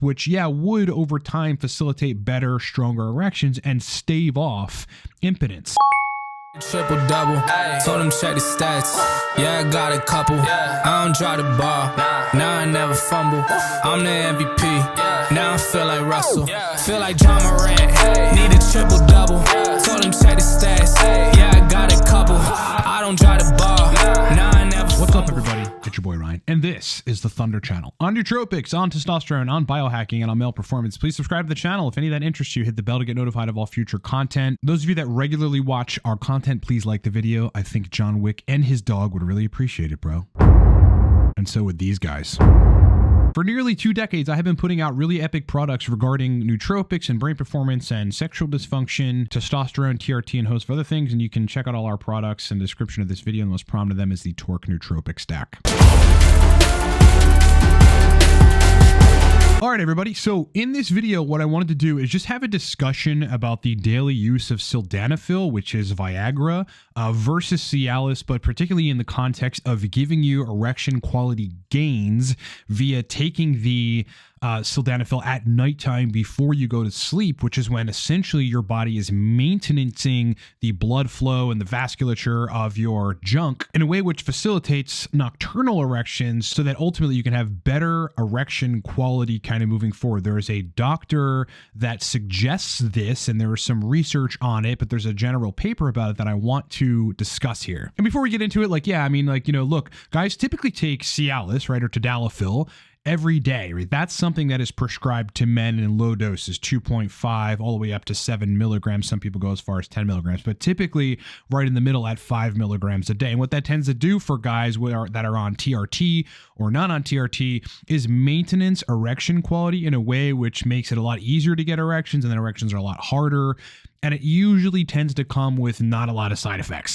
which would over time facilitate better, stronger erections and stave off impotence. Triple double, told him check the stats. Yeah, I got a couple. I don't drive the ball. Now I never fumble. I'm the MVP. Now I feel like Russell. Feel like John Morant. Need a triple double. Told him check the stats. Yeah, I got a couple. I don't drive the ball. Now I never fumble. What's up, everybody? It's your boy Ryan, and this is the Thunder Channel on nootropics, on testosterone, on biohacking, and on male performance. Please subscribe to the channel. If any of that interests you, hit the bell to get notified of all future content. Those of you that regularly watch our content, please like the video. I think John Wick and his dog would really appreciate it, bro. And so would these guys. For nearly 2 decades, I have been putting out really epic products regarding nootropics and brain performance and sexual dysfunction, testosterone, TRT, and a host of other things. And you can check out all our products in the description of this video. And the most prominent of them is the Torque Nootropic Stack. All right, everybody. So in this video, what I wanted to do is just have a discussion about the daily use of sildenafil, which is Viagra, versus Cialis, but particularly in the context of giving you erection quality gains via taking the sildenafil at nighttime before you go to sleep, which is when essentially your body is maintaining the blood flow and the vasculature of your junk in a way which facilitates nocturnal erections so that ultimately you can have better erection quality kind of moving forward. There is a doctor that suggests this, and there is some research on it, but there's a general paper about it that I want to discuss here. And before we get into it, look, guys typically take Cialis, right, or tadalafil every day, right? That's something that is prescribed to men in low doses, 2.5 all the way up to 7 milligrams. Some people go as far as 10 milligrams, but typically right in the middle at 5 milligrams a day. And what that tends to do for guys that are on TRT or not on TRT is maintenance erection quality in a way which makes it a lot easier to get erections, and then erections are a lot harder. And it usually tends to come with not a lot of side effects.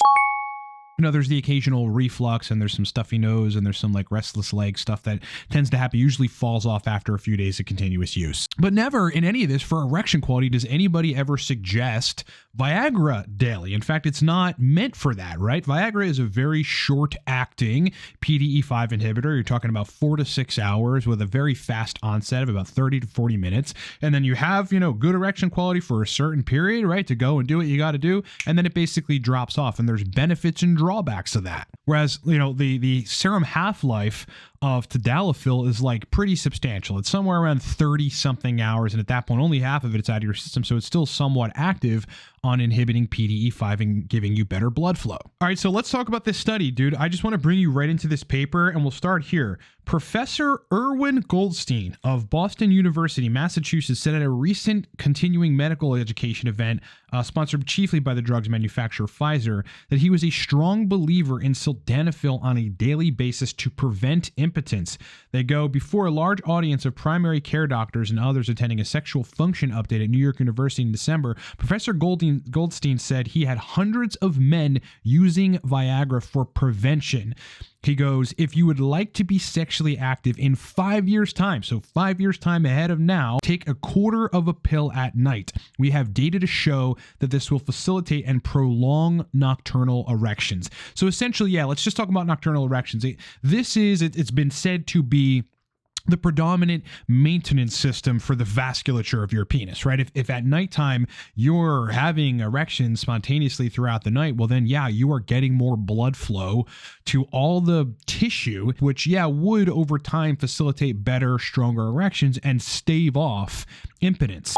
You know, there's the occasional reflux, and there's some stuffy nose, and there's some like restless leg stuff that tends to happen, usually falls off after a few days of continuous use. But never in any of this for erection quality does anybody ever suggest Viagra daily. In fact, it's not meant for that, right? Viagra is a very short-acting PDE5 inhibitor. You're talking about 4 to 6 hours with a very fast onset of about 30 to 40 minutes. And then you have, good erection quality for a certain period, right, to go and do what you got to do. And then it basically drops off, and there's benefits and drawbacks of that. Whereas, the serum half-life of tadalafil is like pretty substantial. It's somewhere around 30 something hours, and at that point only half of it's out of your system, so it's still somewhat active on inhibiting PDE5 and giving you better blood flow. All right, so let's talk about this study, dude. I just want to bring you right into this paper, and we'll start here. Professor Irwin Goldstein of Boston University, Massachusetts, said at a recent continuing medical education event sponsored chiefly by the drugs manufacturer Pfizer that he was a strong believer in sildenafil on a daily basis to prevent impotence. They go, before a large audience of primary care doctors and others attending a sexual function update at New York University in December, Professor Goldstein said he had hundreds of men using Viagra for prevention. He goes, if you would like to be sexually active in 5 years' time, so 5 years' time ahead of now, take a quarter of a pill at night. We have data to show that this will facilitate and prolong nocturnal erections. So essentially, let's just talk about nocturnal erections. It's been said to be the predominant maintenance system for the vasculature of your penis, right? If at nighttime you're having erections spontaneously throughout the night, well then, you are getting more blood flow to all the tissue, which, would over time facilitate better, stronger erections and stave off impotence.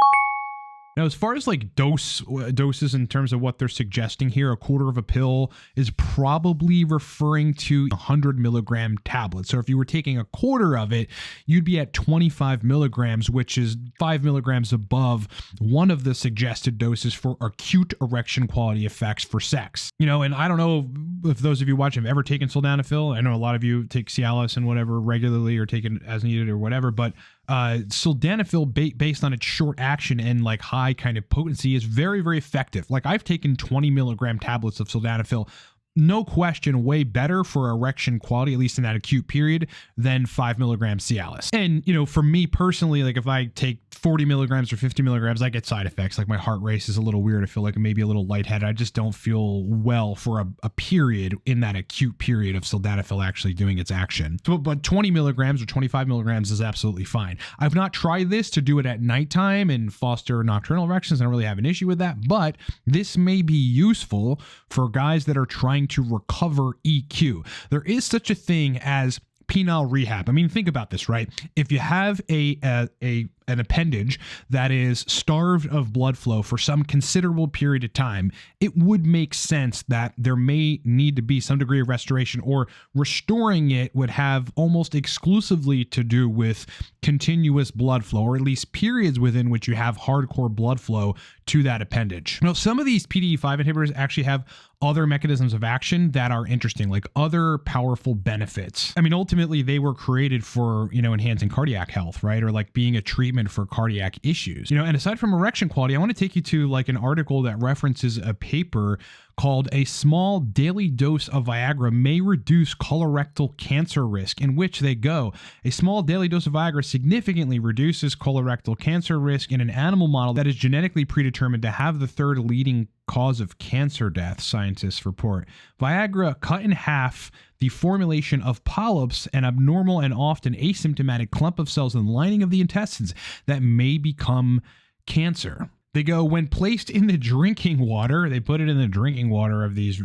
Now, as far as like doses in terms of what they're suggesting here, a quarter of a pill is probably referring to 100 milligram tablets. So if you were taking a quarter of it, you'd be at 25 milligrams, which is 5 milligrams above one of the suggested doses for acute erection quality effects for sex. And I don't know if those of you watching have ever taken sildenafil. I know a lot of you take Cialis and whatever regularly or take it as needed or whatever, but sildenafil, based on its short action and like high kind of potency, is very, very effective. Like I've taken 20 milligram tablets of sildenafil, no question, way better for erection quality, at least in that acute period, than 5 milligram Cialis. And, for me personally, like if I take 40 milligrams or 50 milligrams, I get side effects. Like my heart race is a little weird. I feel like maybe a little lightheaded. I just don't feel well for a period in that acute period of sildenafil actually doing its action. So, but 20 milligrams or 25 milligrams is absolutely fine. I've not tried this to do it at nighttime and foster nocturnal erections. I don't really have an issue with that, but this may be useful for guys that are trying to recover EQ. There is such a thing as penile rehab. I mean, think about this, right? If you have an appendage that is starved of blood flow for some considerable period of time, it would make sense that there may need to be some degree of restoration, or restoring it would have almost exclusively to do with continuous blood flow, or at least periods within which you have hardcore blood flow to that appendage. Now, some of these PDE5 inhibitors actually have other mechanisms of action that are interesting, like other powerful benefits. I mean, ultimately they were created for, enhancing cardiac health, right? Or like being a treatment for cardiac issues, and aside from erection quality, I want to take you to like an article that references a paper called "A Small Daily Dose of Viagra May Reduce Colorectal Cancer Risk," in which they go, a small daily dose of Viagra significantly reduces colorectal cancer risk in an animal model that is genetically predetermined to have the third leading cause of cancer death, scientists report. Viagra cut in half the formulation of polyps, an abnormal and often asymptomatic clump of cells in the lining of the intestines that may become cancer. They go, when placed in the drinking water, they put it in the drinking water of these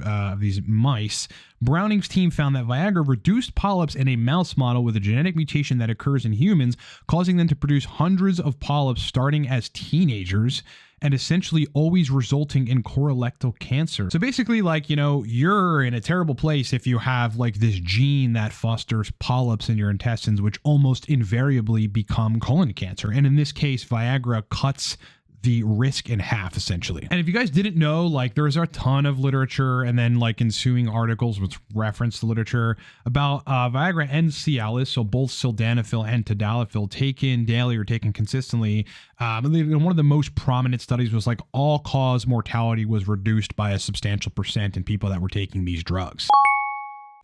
mice. Browning's team found that Viagra reduced polyps in a mouse model with a genetic mutation that occurs in humans, causing them to produce hundreds of polyps starting as teenagers, and essentially always resulting in colorectal cancer. So basically, like, you're in a terrible place if you have like this gene that fosters polyps in your intestines, which almost invariably become colon cancer. And in this case, Viagra cuts the risk in half, essentially. And if you guys didn't know, like, there's a ton of literature and then like ensuing articles which reference the literature about Viagra and Cialis, so both sildenafil and tadalafil, taken daily or taken consistently. One of the most prominent studies was like all-cause mortality was reduced by a substantial percent in people that were taking these drugs.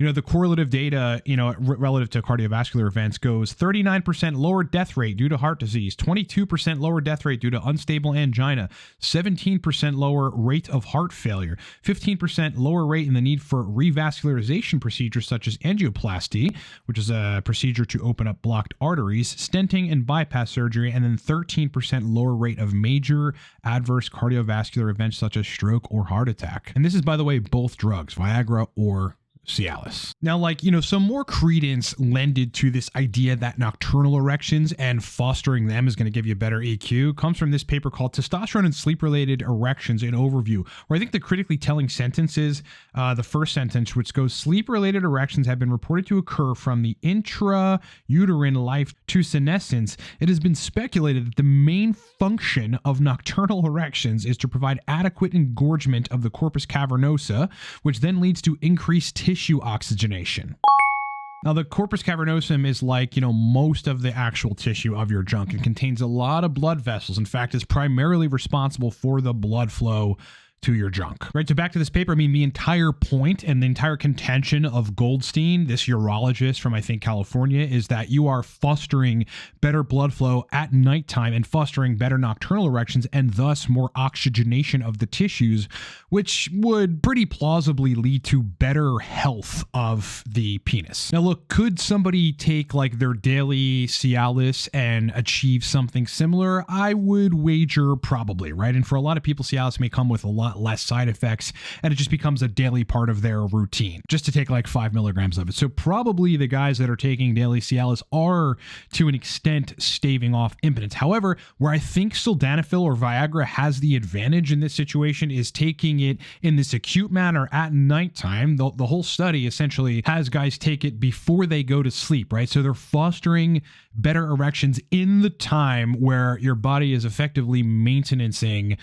The correlative data, relative to cardiovascular events goes 39% lower death rate due to heart disease, 22% lower death rate due to unstable angina, 17% lower rate of heart failure, 15% lower rate in the need for revascularization procedures such as angioplasty, which is a procedure to open up blocked arteries, stenting and bypass surgery, and then 13% lower rate of major adverse cardiovascular events such as stroke or heart attack. And this is, by the way, both drugs, Viagra or Cialis. Now, like, some more credence lended to this idea that nocturnal erections and fostering them is going to give you better EQ comes from this paper called Testosterone and Sleep-Related Erections, an Overview, where I think the critically telling sentence is the first sentence, which goes, sleep-related erections have been reported to occur from the intrauterine life to senescence. It has been speculated that the main function of nocturnal erections is to provide adequate engorgement of the corpus cavernosa, which then leads to increased tissue oxygenation. Now, the corpus cavernosum is like, most of the actual tissue of your junk and contains a lot of blood vessels. In fact, is primarily responsible for the blood flow to your junk, right? So back to this paper, I mean, the entire point and the entire contention of Goldstein, this urologist from, I think, California, is that you are fostering better blood flow at nighttime and fostering better nocturnal erections and thus more oxygenation of the tissues, which would pretty plausibly lead to better health of the penis. Now, look, could somebody take like their daily Cialis and achieve something similar? I would wager probably, right? And for a lot of people, Cialis may come with a lot less side effects, and it just becomes a daily part of their routine just to take like 5 milligrams of it. So probably the guys that are taking daily Cialis are to an extent staving off impotence. However, where I think sildenafil or Viagra has the advantage in this situation is taking it in this acute manner at nighttime. The whole study essentially has guys take it before they go to sleep, right? So they're fostering better erections in the time where your body is effectively maintaining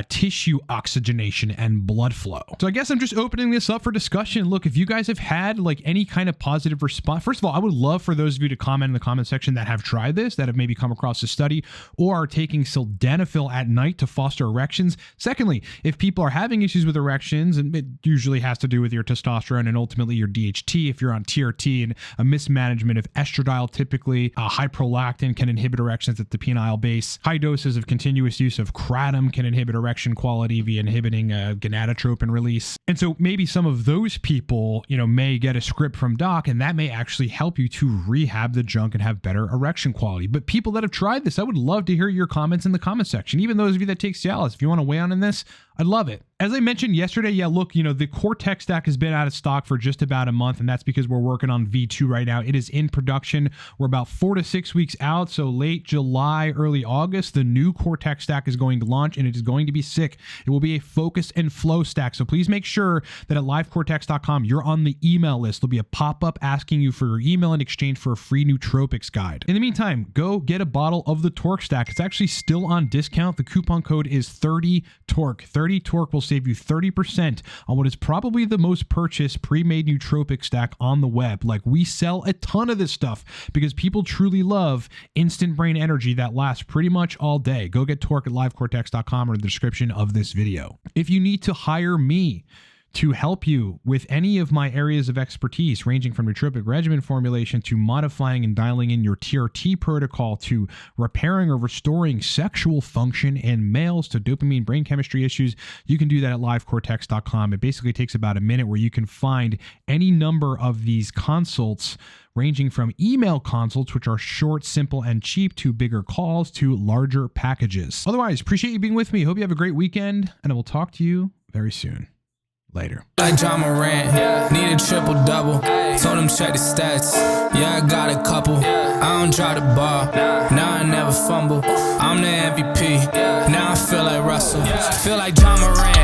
tissue oxygenation and blood flow. So I guess I'm just opening this up for discussion. Look, if you guys have had like any kind of positive response, first of all, I would love for those of you to comment in the comment section that have tried this, that have maybe come across this study or are taking sildenafil at night to foster erections. Secondly, if people are having issues with erections, and it usually has to do with your testosterone and ultimately your DHT, if you're on TRT and a mismanagement of estradiol, typically high prolactin can inhibit erections at the penile base. High doses of continuous use of kratom can inhibit erection quality via inhibiting gonadotropin release. And so maybe some of those people, may get a script from doc, and that may actually help you to rehab the junk and have better erection quality. But people that have tried this, I would love to hear your comments in the comment section. Even those of you that take Cialis, if you want to weigh in this, I'd love it. As I mentioned yesterday, the core tech stack has been out of stock for just about a month, and that's because we're working on V2 right now. It is in production. We're about 4 to 6 weeks out, so late July, early August, the new core tech stack is going to launch, and it is going to be sick. It will be a focus and flow stack, so please make sure that at livecoretex.com, you're on the email list. There'll be a pop-up asking you for your email in exchange for a free nootropics guide. In the meantime, go get a bottle of the Torque stack. It's actually still on discount. The coupon code is 30TORQUE. 30TORQUE will save you 30% on what is probably the most purchased pre-made nootropic stack on the web. Like, we sell a ton of this stuff because people truly love instant brain energy that lasts pretty much all day. Go get Torque at livecoretex.com or in the description of this video. If you need to hire me to help you with any of my areas of expertise, ranging from nootropic regimen formulation to modifying and dialing in your TRT protocol to repairing or restoring sexual function in males to dopamine brain chemistry issues, you can do that at livecoretex.com. It basically takes about a minute where you can find any number of these consults, ranging from email consults, which are short, simple, and cheap, to bigger calls, to larger packages. Otherwise, appreciate you being with me. Hope you have a great weekend, and I will talk to you very soon. Later. Like John Morant, need a triple double. Told him check the stats. Yeah, I got a couple. I don't drop the ball. Now I never fumble. I'm the MVP. Now I feel like Russell. Feel like John Morant.